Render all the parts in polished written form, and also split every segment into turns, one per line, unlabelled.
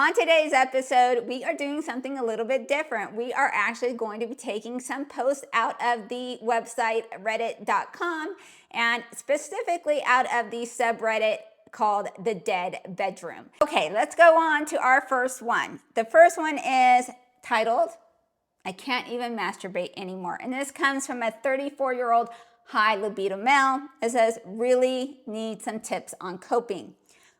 On today's episode, we are doing something a little bit different. We are actually going to be taking some posts out of the website reddit.com and specifically out of the subreddit called the Dead Bedroom. Okay, let's go on to our first one. The first one is titled, I Can't Even Masturbate Anymore. And this comes from a 34-year-old high libido male. It says, really need some tips on coping.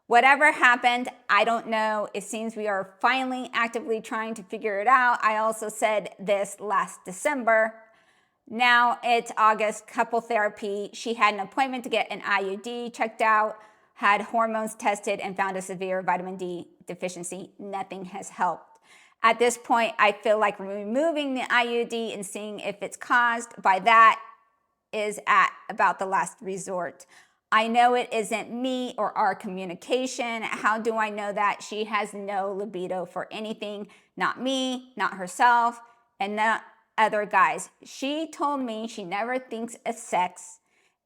Whatever happened, I don't know. It seems we are finally actively trying to figure it out. I also said this last December. Now it's August, couple therapy. She had an appointment to get an IUD checked out, had hormones tested, and found a severe vitamin D deficiency. Nothing has helped. At this point, I feel like removing the IUD and seeing if it's caused by that is at about the last resort. I know it isn't me or our communication. How do I know that? She has no libido for anything, not me, not herself, and not other guys. She told me she never thinks of sex,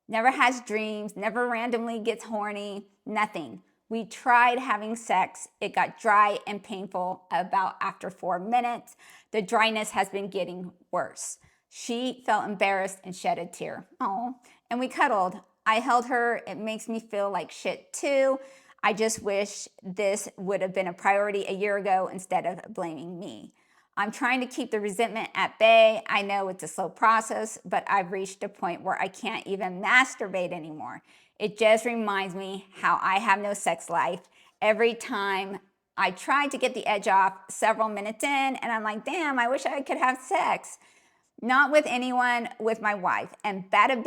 never has dreams, never randomly gets horny, nothing. We tried having sex. It got dry and painful about after 4 minutes. The dryness has been getting worse. She felt embarrassed and shed a tear. Oh, and we cuddled. I held her. It makes me feel like shit too. I just wish this would have been a priority a year ago instead of blaming me. I'm trying to keep the resentment at bay. I know it's a slow process, but I've reached a point where I can't even masturbate anymore. It just reminds me how I have no sex life. Every time I try to get the edge off several minutes in, and I'm like, damn, I wish I could have sex. Not with anyone, with my wife. And bada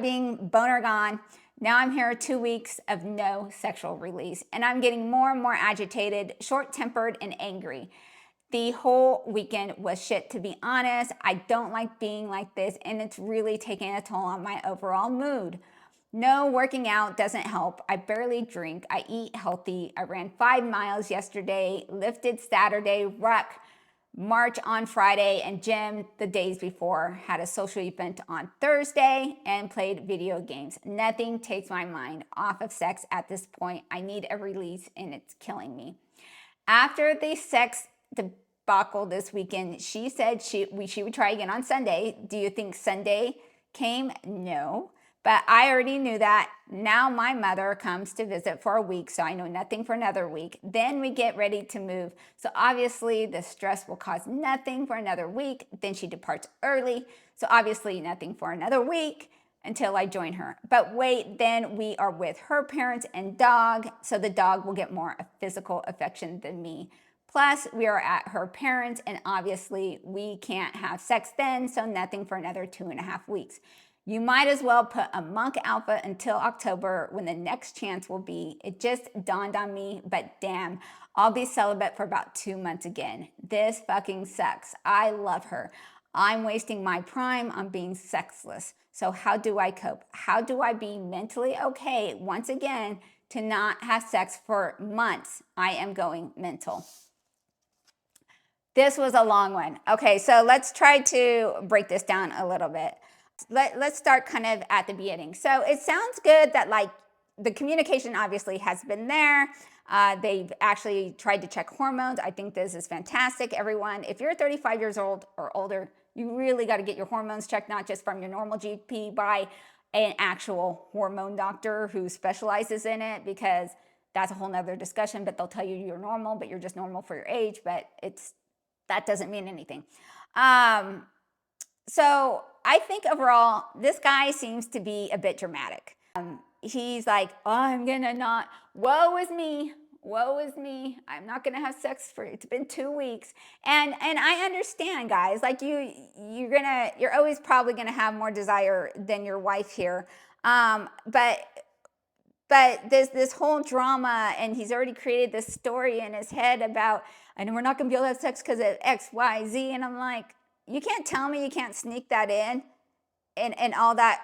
bing, boner gone. Now I'm here 2 weeks of no sexual release. And I'm getting more and more agitated, short-tempered, and angry. The whole weekend was shit, to be honest. I don't like being like this, and it's really taking a toll on my overall mood. No, working out doesn't help. I barely drink. I eat healthy. I ran 5 miles yesterday, lifted Saturday, ruck, march on Friday, and gym the days before. Had a social event on Thursday and played video games. Nothing takes my mind off of sex at this point. I need a release, and it's killing me. After the sex debacle this weekend, she said she would try again on Sunday. Do you think Sunday came? No. But I already knew that. Now my mother comes to visit for a week, so I know nothing for another week. Then we get ready to move. So obviously the stress will cause nothing for another week. Then she departs early. So obviously nothing for another week until I join her. But wait, then we are with her parents and dog. So the dog will get more physical affection than me. Plus, we are at her parents, and obviously we can't have sex then, so nothing for another 2.5 weeks. You might as well put a monk alpha until October when the next chance will be. It just dawned on me, but damn, I'll be celibate for about 2 months again. This fucking sucks. I love her. I'm wasting my prime on being sexless. So how do I cope? How do I be mentally okay once again to not have sex for months? I am going mental. This was a long one. Okay, so let's try to break this down a little bit. Let's start kind of at the beginning. So it sounds good that like the communication obviously has been there. They've actually tried to check hormones. I think this is fantastic, everyone. If you're 35 years old or older, you really got to get your hormones checked, not just from your normal GP, by an actual hormone doctor who specializes in it, because that's a whole nother discussion. But they'll tell you you're normal, but you're just normal for your age, but that doesn't mean anything. So I think overall, this guy seems to be a bit dramatic. He's like, oh, I'm gonna not, woe is me, I'm not gonna have sex it's been 2 weeks. And I understand, guys, like you're always probably gonna have more desire than your wife here. But this whole drama, and he's already created this story in his head about, and we're not gonna be able to have sex because of X, Y, Z. And I'm like, you can't tell me you can't sneak that in and all that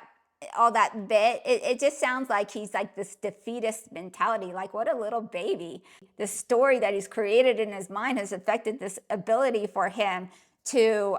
bit. It just sounds like he's like this defeatist mentality. Like, what a little baby. The story that he's created in his mind has affected this ability for him to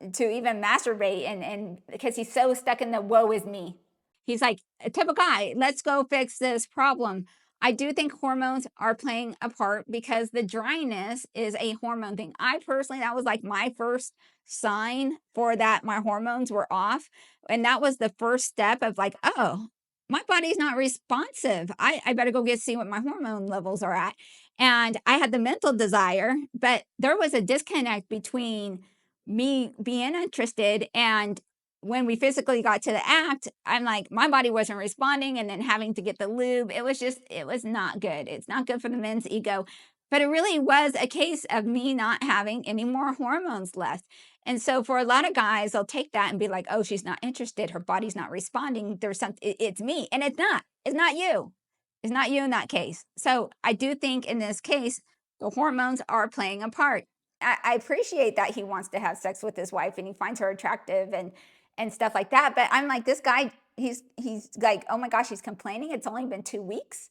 even masturbate, and because he's so stuck in the woe is me. He's like a typical guy. Let's go fix this problem. I do think hormones are playing a part because the dryness is a hormone thing. I personally, that was like my first sign for that my hormones were off. And that was the first step of like, oh, my body's not responsive. I better go see what my hormone levels are at. And I had the mental desire, but there was a disconnect between me being interested and when we physically got to the act, I'm like, my body wasn't responding, and then having to get the lube, it was not good. It's not good for the men's ego. But it really was a case of me not having any more hormones left. And so for a lot of guys, they'll take that and be like, oh, she's not interested. Her body's not responding. There's something, it's me. And it's not. It's not you. It's not you in that case. So I do think in this case, the hormones are playing a part. I appreciate that he wants to have sex with his wife and he finds her attractive and stuff like that. But I'm like, this guy, he's like, oh my gosh, he's complaining. It's only been 2 weeks.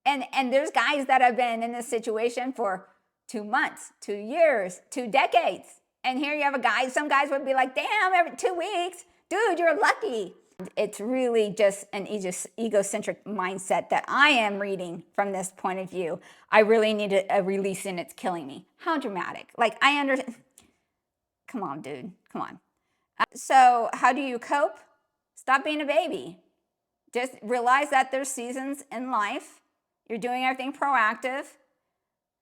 And there's guys that have been in this situation for 2 months, 2 years, 2 decades. And here you have a guy, some guys would be like, damn, every 2 weeks, dude, you're lucky. It's really just an egocentric mindset that I am reading from this point of view. I really need a release and it's killing me. How dramatic. Like, I understand. Come on, dude. Come on. So how do you cope? Stop being a baby. Just realize that there's seasons in life. You're doing everything proactive.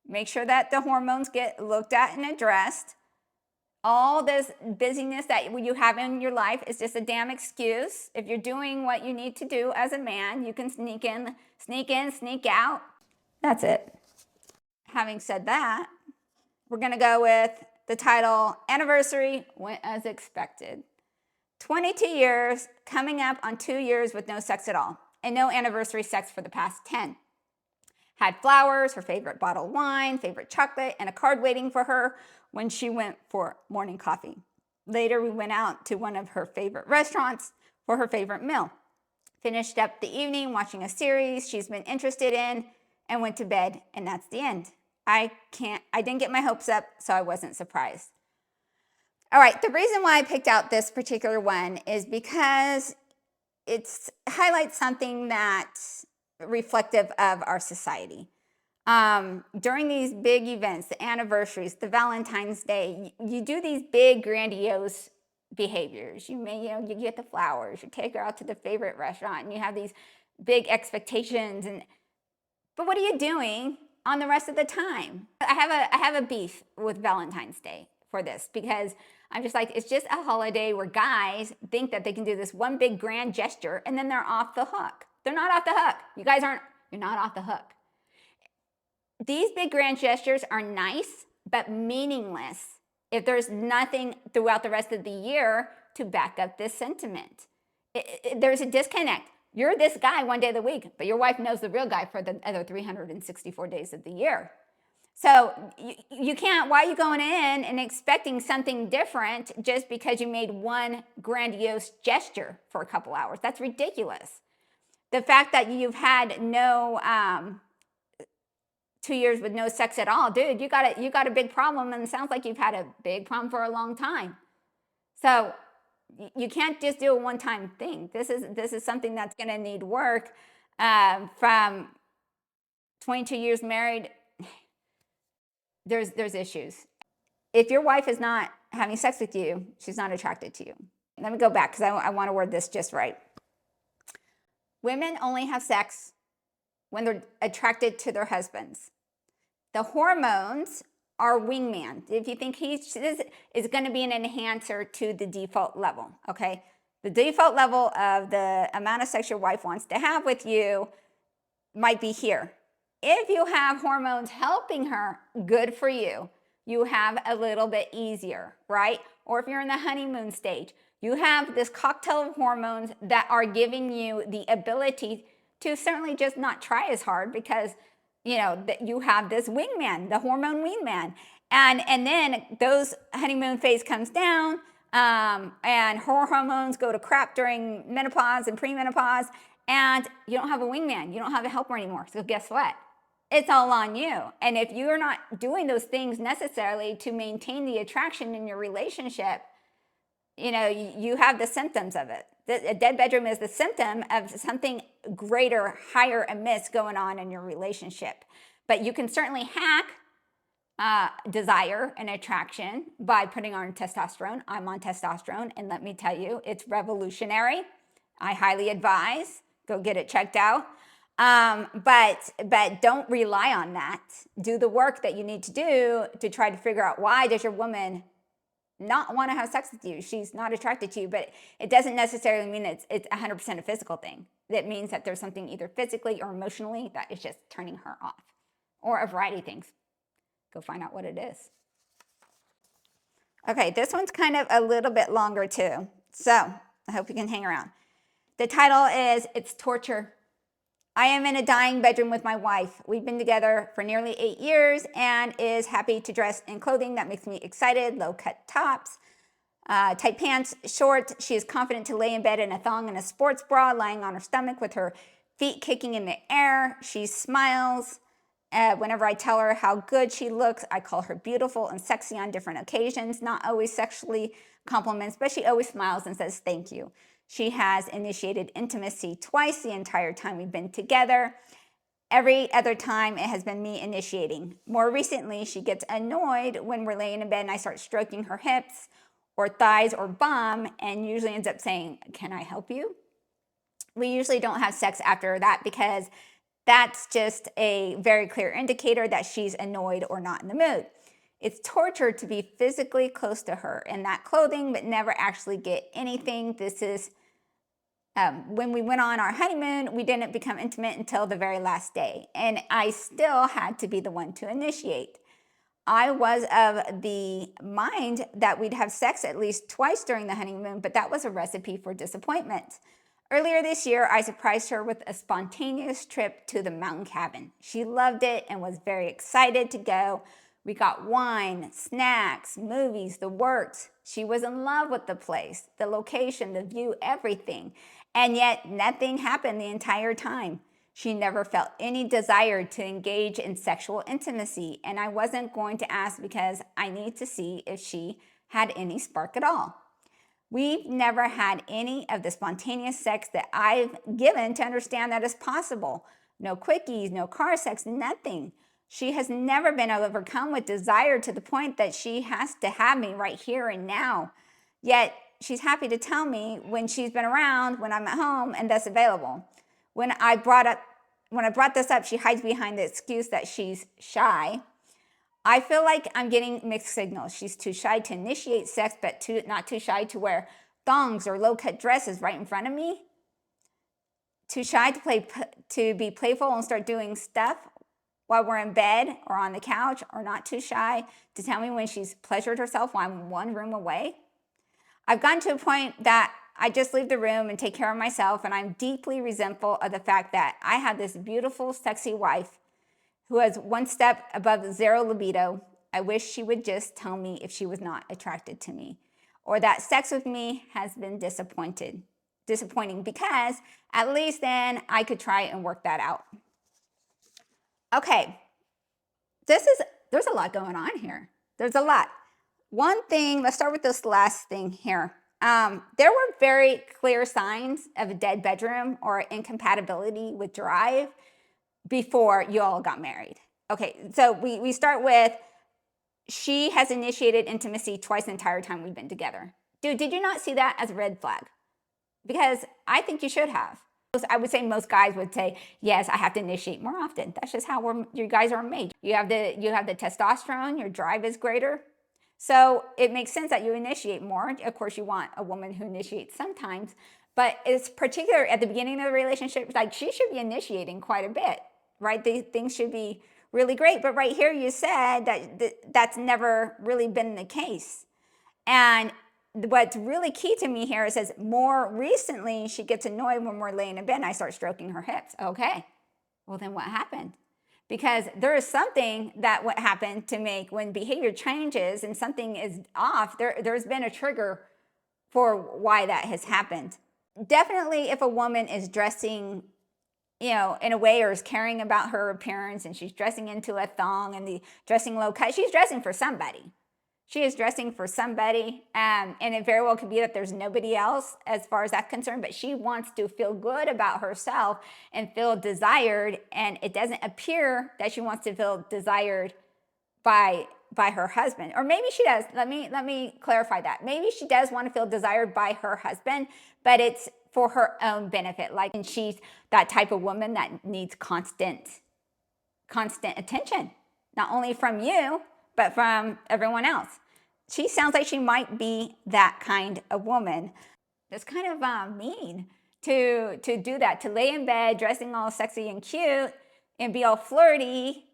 Make sure that the hormones get looked at and addressed. All this busyness that you have in your life is just a damn excuse. If you're doing what you need to do as a man, you can sneak in, sneak out. That's it. Having said that, we're going to go with the title, Anniversary Went As Expected. 22 years, coming up on 2 years with no sex at all, and no anniversary sex for the past 10. Had flowers, her favorite bottle of wine, favorite chocolate, and a card waiting for her when she went for morning coffee. Later, we went out to one of her favorite restaurants for her favorite meal. Finished up the evening watching a series she's been interested in and went to bed, and that's the end. I didn't get my hopes up, so I wasn't surprised. All right, the reason why I picked out this particular one is because it highlights something that's reflective of our society. During these big events, the anniversaries, the Valentine's Day, you do these big grandiose behaviors. You you get the flowers, you take her out to the favorite restaurant, and you have these big expectations. But what are you doing on the rest of the time? I have a beef with Valentine's Day for this because I'm just like, it's just a holiday where guys think that they can do this one big grand gesture and then they're off the hook. They're not off the hook. You're not off the hook. These big grand gestures are nice, but meaningless if there's nothing throughout the rest of the year to back up this sentiment. There's a disconnect. You're this guy one day of the week, but your wife knows the real guy for the other 364 days of the year. So you can't, why are you going in and expecting something different just because you made one grandiose gesture for a couple hours? That's ridiculous. The fact that you've had no 2 years with no sex at all, dude, you got a big problem, and it sounds like you've had a big problem for a long time. So you can't just do a one-time thing. This is something that's going to need work. From 22 years married, there's issues. If your wife is not having sex with you, she's not attracted to you. Let me go back because I want to word this just right. Women only have sex when they're attracted to their husbands. The hormones are wingman. If you think this is going to be an enhancer to the default level, okay? The default level of the amount of sex your wife wants to have with you might be here. If you have hormones helping her, good for you. You have a little bit easier, right? Or if you're in the honeymoon stage, you have this cocktail of hormones that are giving you the ability to certainly just not try as hard because, that you have this wingman, the hormone wingman. And then those honeymoon phase comes down, and her hormones go to crap during menopause and premenopause, and you don't have a wingman. You don't have a helper anymore. So guess what? It's all on you. And if you're not doing those things necessarily to maintain the attraction in your relationship, you have the symptoms of it. A dead bedroom is the symptom of something greater, higher amiss going on in your relationship. But you can certainly hack desire and attraction by putting on testosterone. I'm on testosterone, and let me tell you, it's revolutionary. I highly advise, go get it checked out. But don't rely on that. Do the work that you need to do to try to figure out, why does your woman not want to have sex with you? She's not attracted to you, but it doesn't necessarily mean that it's 100% a physical thing. That means that there's something either physically or emotionally that is just turning her off, or a variety of things. Go find out what it is. Okay, this one's kind of a little bit longer too, so I hope you can hang around. The title is It's Torture. I am in a dying bedroom with my wife. We've been together for nearly 8 years and is happy to dress in clothing that makes me excited, low-cut tops, tight pants, shorts. She is confident to lay in bed in a thong and a sports bra, lying on her stomach with her feet kicking in the air. She smiles. Whenever I tell her how good she looks, I call her beautiful and sexy on different occasions, not always sexually compliments, but she always smiles and says thank you. She has initiated intimacy twice the entire time we've been together. Every other time it has been me initiating. More recently, she gets annoyed when we're laying in bed and I start stroking her hips or thighs or bum, and usually ends up saying, "Can I help you?" We usually don't have sex after that because that's just a very clear indicator that she's annoyed or not in the mood. It's torture to be physically close to her in that clothing, but never actually get anything. This is when we went on our honeymoon, we didn't become intimate until the very last day, and I still had to be the one to initiate. I was of the mind that we'd have sex at least twice during the honeymoon, but that was a recipe for disappointment. Earlier this year, I surprised her with a spontaneous trip to the mountain cabin. She loved it and was very excited to go. We got wine, snacks, movies, the works. She was in love with the place, the location, the view, everything. And yet nothing happened the entire time. She never felt any desire to engage in sexual intimacy, and I wasn't going to ask because I need to see if she had any spark at all. We've never had any of the spontaneous sex that I've given to understand that is possible. No quickies, no car sex, nothing. She has never been overcome with desire to the point that she has to have me right here and now. Yet she's happy to tell me when she's been around, when I'm at home, and thus available. When I brought this up, she hides behind the excuse that she's shy. I feel like I'm getting mixed signals. She's too shy to initiate sex, but not too shy to wear thongs or low-cut dresses right in front of me. Too shy to be playful and start doing stuff while we're in bed or on the couch, or not too shy to tell me when she's pleasured herself while I'm one room away. I've gotten to a point that I just leave the room and take care of myself, and I'm deeply resentful of the fact that I have this beautiful, sexy wife who has one step above zero libido. I wish she would just tell me if she was not attracted to me, or that sex with me has been disappointing, because at least then I could try and work that out. Okay, there's a lot going on here. There's a lot. One thing, let's start with this last thing here. There were very clear signs of a dead bedroom or incompatibility with drive before you all got married. Okay, so we start with, she has initiated intimacy twice the entire time we've been together. Dude, did you not see that as a red flag? Because I think you should have. I would say most guys would say, yes, I have to initiate more often. That's just how you guys are made. You have the testosterone, your drive is greater. So it makes sense that you initiate more. Of course, you want a woman who initiates sometimes, but it's particular at the beginning of the relationship, like she should be initiating quite a bit, right? Things should be really great. But right here, you said that's never really been the case. And what's really key to me here, it says, more recently, she gets annoyed when we're laying in bed and I start stroking her hips. Okay, well then what happened? Because there is something that what happened to make when behavior changes and something is off, there's been a trigger for why that has happened. Definitely if a woman is dressing, in a way, or is caring about her appearance, and she's dressing into a thong and the dressing low cut, she's dressing for somebody. She is dressing for somebody, and it very well could be that there's nobody else as far as that's concerned, but she wants to feel good about herself and feel desired, and it doesn't appear that she wants to feel desired by her husband. Or maybe she does. Let me clarify that. Maybe she does want to feel desired by her husband, but it's for her own benefit. Like, and she's that type of woman that needs constant attention, not only from you, but from everyone else. She sounds like she might be that kind of woman. It's kind of mean to do that, to lay in bed dressing all sexy and cute and be all flirty,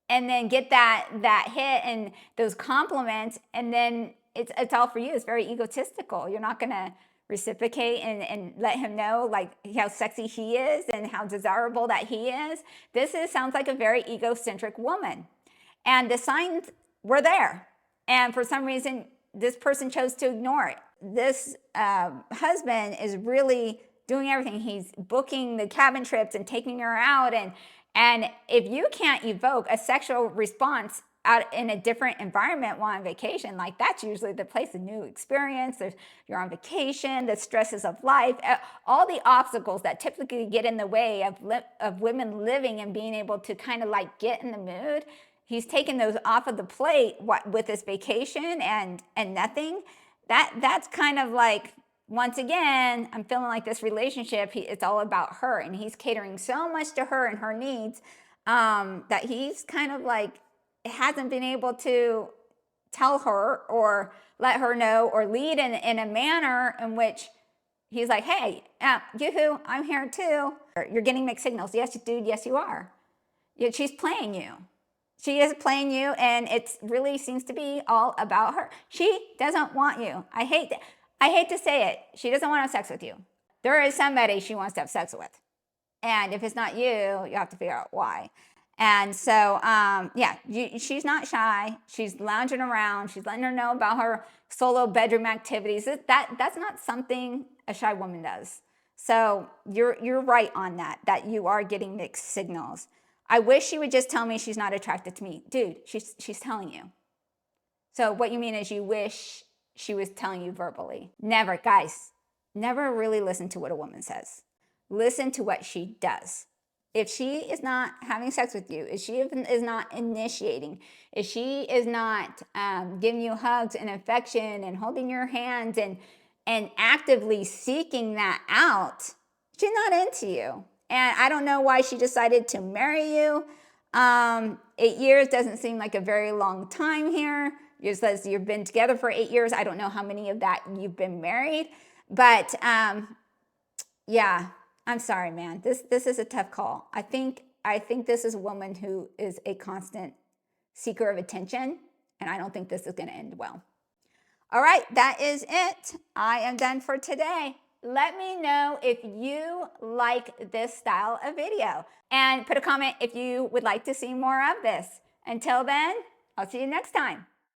and then get that hit and those compliments, and then it's all for you. It's very egotistical. You're not gonna reciprocate and let him know like how sexy he is and how desirable that he is. Sounds like a very egocentric woman. And the signs were there. And for some reason, this person chose to ignore it. This husband is really doing everything. He's booking the cabin trips and taking her out. And if you can't evoke a sexual response out in a different environment while on vacation, like that's usually the place, a new experience. You're on vacation, the stresses of life, all the obstacles that typically get in the way of women living and being able to kind of like get in the mood. He's taken those off of the plate with this vacation and nothing. That's kind of like, once again, I'm feeling like this relationship, it's all about her, and he's catering so much to her and her needs that he's kind of like hasn't been able to tell her or let her know or lead in a manner in which he's like, hey, yoo-hoo, I'm here too. You're getting mixed signals. Yes, dude, yes, you are. She's playing you. She is playing you, and it really seems to be all about her. She doesn't want you. I hate to say it. She doesn't want to have sex with you. There is somebody she wants to have sex with. And if it's not you, you have to figure out why. And so, yeah, she's not shy. She's lounging around. She's letting her know about her solo bedroom activities. That's not something a shy woman does. So you're right on that you are getting mixed signals. I wish she would just tell me she's not attracted to me. Dude, she's telling you. So what you mean is you wish she was telling you verbally. Never, guys, never really listen to what a woman says. Listen to what she does. If she is not having sex with you, if she is not initiating, if she is not giving you hugs and affection and holding your hands and actively seeking that out, she's not into you. And I don't know why she decided to marry you. 8 years doesn't seem like a very long time here. You says you've been together for 8 years. I don't know how many of that you've been married. But yeah, I'm sorry, man. This is a tough call. I think this is a woman who is a constant seeker of attention, and I don't think this is going to end well. All right, that is it. I am done for today. Let me know if you like this style of video, and put a comment if you would like to see more of this. Until then, I'll see you next time.